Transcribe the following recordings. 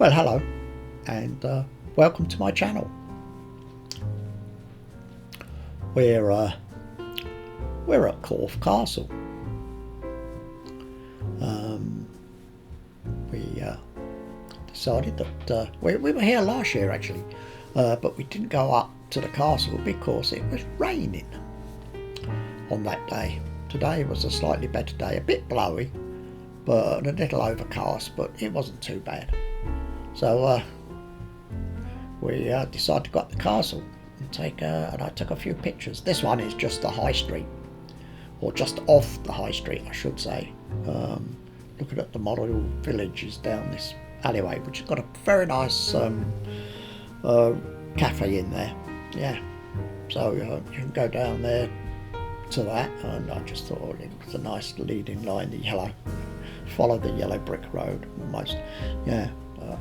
Well, hello, and welcome to my channel. We're at Corfe Castle. We decided that we were here last year actually, but we didn't go up to the castle because it was raining on that day. Today was a slightly better day, a bit blowy, but a little overcast, but it wasn't too bad. So we decided to go up the castle and I took a few pictures. This one is just the high street, or just off the high street, I should say. Looking at the model villages down this alleyway, which has got a very nice cafe in there. Yeah, so you can go down there to that, and I just thought it was a nice leading line, the yellow, follow the yellow brick road almost. Yeah.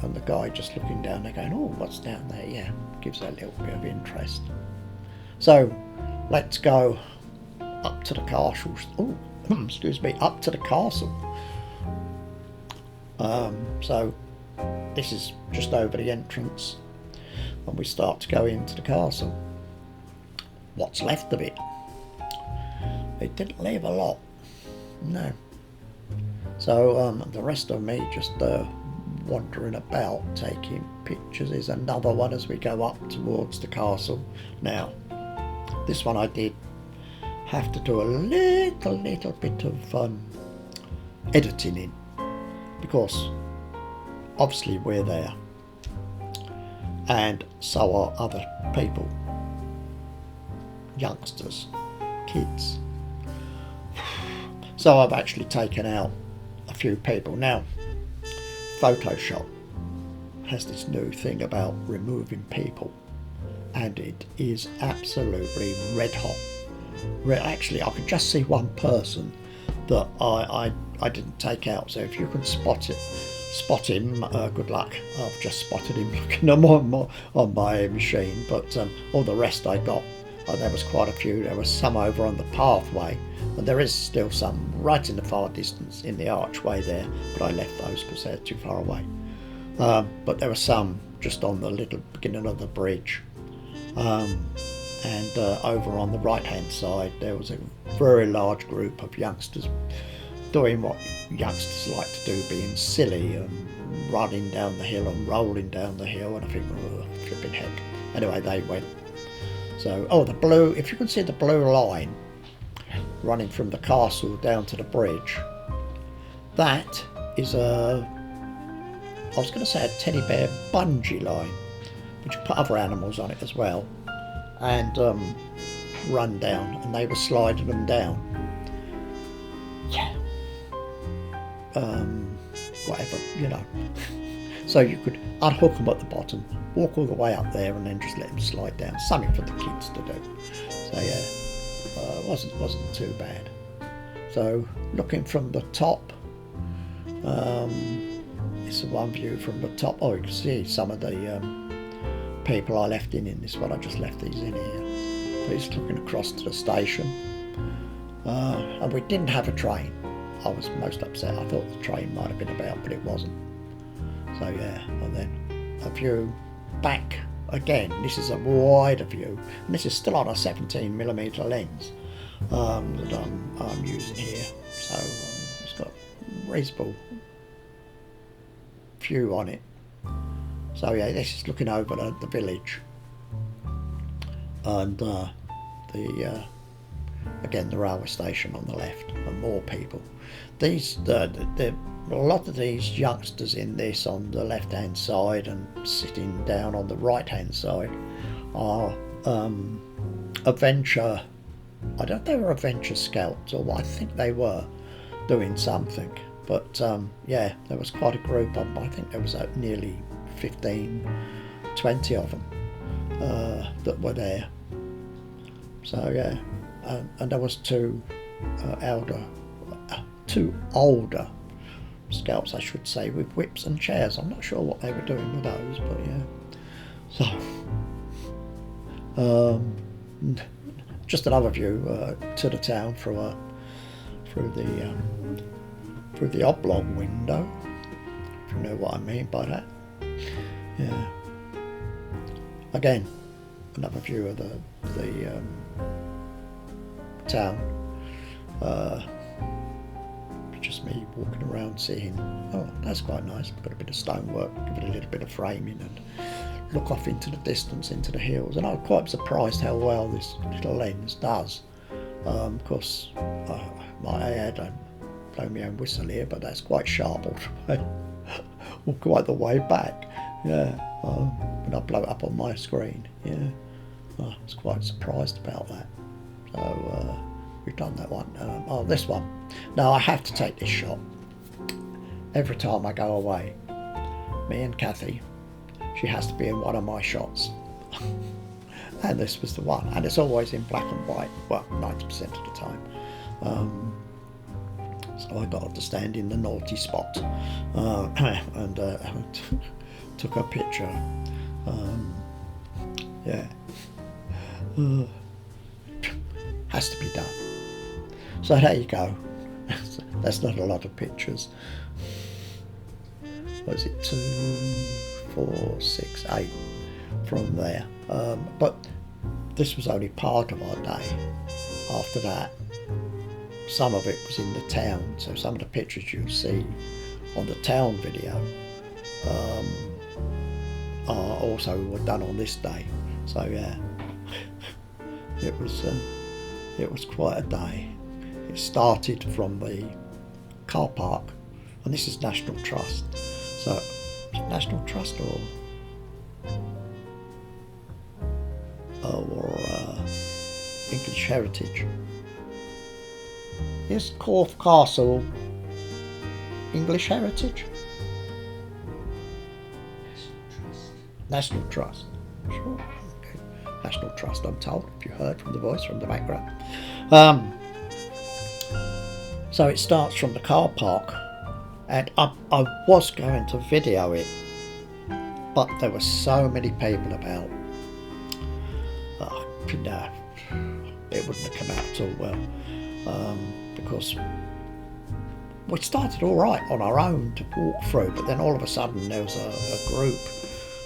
And the guy just looking down there going, oh, what's down there? Yeah, gives that little bit of interest. So let's go up to the castle. Oh, excuse me, up to the castle. So this is just over the entrance, and we start to go into the castle. What's left of it? It didn't leave a lot, no. So the rest of me just wandering about taking pictures. Is another one as we go up towards the castle. Now this one I did have to do a little bit of editing in, because obviously we're there and so are other people, youngsters, kids. So I've actually taken out a few people. Now Photoshop has this new thing about removing people, and it is absolutely red hot. Actually, I could just see one person that I didn't take out. So if you can spot him, good luck. I've just spotted him looking on my machine, but all the rest I got. There was quite a few. There was some over on the pathway, and there is still some right in the far distance in the archway there, but I left those because they're too far away. But there were some just on the little beginning of the bridge, and over on the right hand side there was a very large group of youngsters doing what youngsters like to do, being silly and running down the hill and rolling down the hill, and I think, oh, flipping heck. Anyway, they went. So, oh, the blue, if you can see the blue line running from the castle down to the bridge, that is I was going to say a teddy bear bungee line, but you put other animals on it as well, and run down, and they were sliding them down. Yeah. Whatever, you know. So you could unhook them at the bottom, walk all the way up there, and then just let them slide down. Something for the kids to do. So yeah, wasn't too bad. So looking from the top, it's one view from the top. Oh, you can see some of the people I left in this one. I just left these in here. But it's looking across to the station, and we didn't have a train. I was most upset. I thought the train might have been about, but it wasn't. So yeah, and then a view back again. This is a wider view, and this is still on a 17mm lens that I'm using here. So it's got reasonable view on it. So yeah, this is looking over the village, and again the railway station on the left, and more people. A lot of these youngsters in this on the left hand side and sitting down on the right hand side are adventure. I don't know if they were adventure scouts or what. I think they were doing something, but yeah, there was quite a group of them. I think there was nearly 15, 20 of them that were there. So yeah, and there was two older scouts, I should say, with whips and chairs. I'm not sure what they were doing with those, but yeah. So just another view to the town through the oblong window, if you know what I mean by that. Yeah. Again, another view of the town. Just me walking around seeing, oh, that's quite nice. Got a bit of stonework, give it a little bit of framing, and look off into the distance, into the hills. And I'm quite surprised how well this little lens does. Of course, my head, don't blow my own whistle here, but that's quite sharp all the way, or quite the way back. Yeah, when I blow it up on my screen. Yeah, I was quite surprised about that. So we've done that one. Oh, this one. Now I have to take this shot every time I go away. Me and Kathy, she has to be in one of my shots. And this was the one. And it's always in black and white, well, 90% of the time. So I got to stand in the naughty spot and took a picture. Yeah. Has to be done. So there you go. That's not a lot of pictures. Was it 2, 4, 6, 8 from there? But this was only part of our day. After that, some of it was in the town. So some of the pictures you see on the town video are also were done on this day. So yeah, it was quite a day. It started from the car park, and this is National Trust. So, is it National Trust or English Heritage? Is Corfe Castle English Heritage? National Trust. Sure. Okay. National Trust, I'm told, if you heard from the voice from the background. So it starts from the car park, and I was going to video it, but there were so many people about. No, it wouldn't have come out at all well, because we started all right on our own to walk through, but then all of a sudden there was a group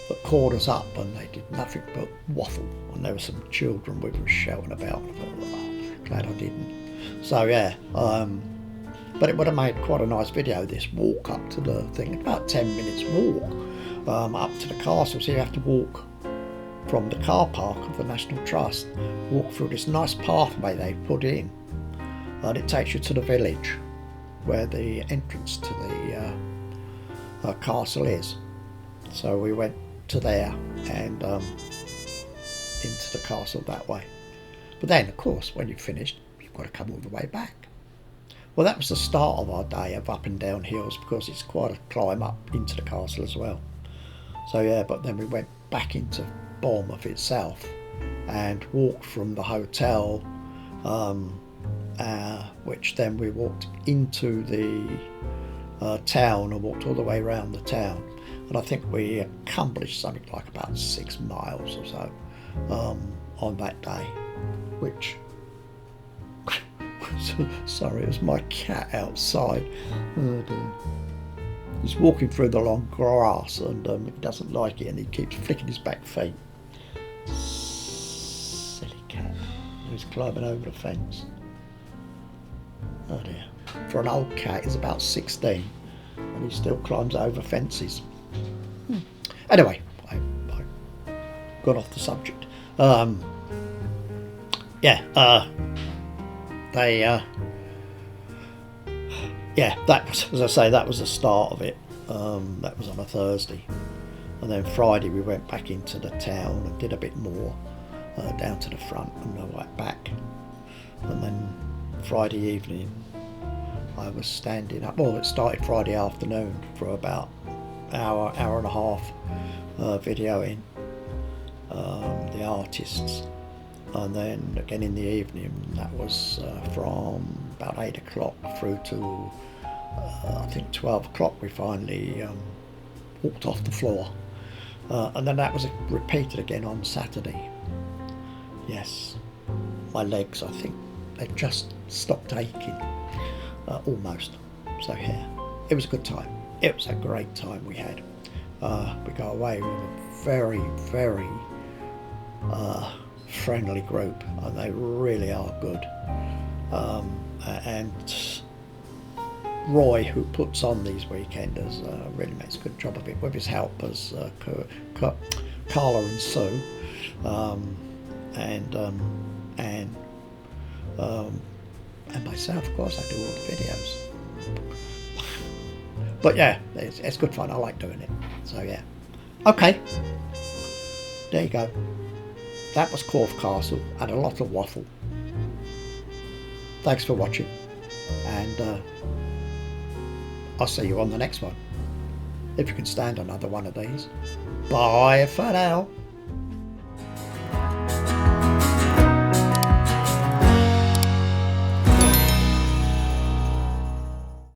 that called us up, and they did nothing but waffle, and there were some children with us shouting about, and I thought, oh, glad I didn't. So yeah, but it would have made quite a nice video, this walk up to the thing. About 10 minutes walk up to the castle, so you have to walk from the car park of the National Trust, walk through this nice pathway they put in, and it takes you to the village where the entrance to the castle is. So we went to there and into the castle that way. But then, of course, when you've finished, you've got to come all the way back. Well, that was the start of our day of up and down hills, because it's quite a climb up into the castle as well. So yeah, but then we went back into Bournemouth itself and walked from the hotel, which then we walked into the town and walked all the way around the town. And I think we accomplished something like about 6 miles or so on that day, which... Sorry, it was my cat outside. Oh dear. He's walking through the long grass, and he doesn't like it, and he keeps flicking his back feet. Silly cat. He's climbing over the fence. Oh dear. For an old cat, he's about 16, and he still climbs over fences. Anyway, I got off the subject. That was, as I say, that was the start of it. That was on a Thursday, and then Friday we went back into the town and did a bit more down to the front and right back. And then Friday evening I was standing up. Well, it started Friday afternoon for about hour and a half, videoing the artists. And then again in the evening, that was from about 8 o'clock through to I think 12 o'clock we finally walked off the floor. And then that was repeated again on Saturday. Yes, my legs, I think, they've just stopped aching, almost. So yeah, it was a good time. It was a great time we had. We go away with a very, very friendly group, and they really are good. And Roy, who puts on these weekenders, really makes a good job of it with his helpers, Carla and Sue, and myself. Of course, I do all the videos. But yeah, it's good fun. I like doing it. So yeah. Okay. There you go. That was Corfe Castle. Had a lot of waffle. Thanks for watching. And I'll see you on the next one. If you can stand another one of these. Bye for now.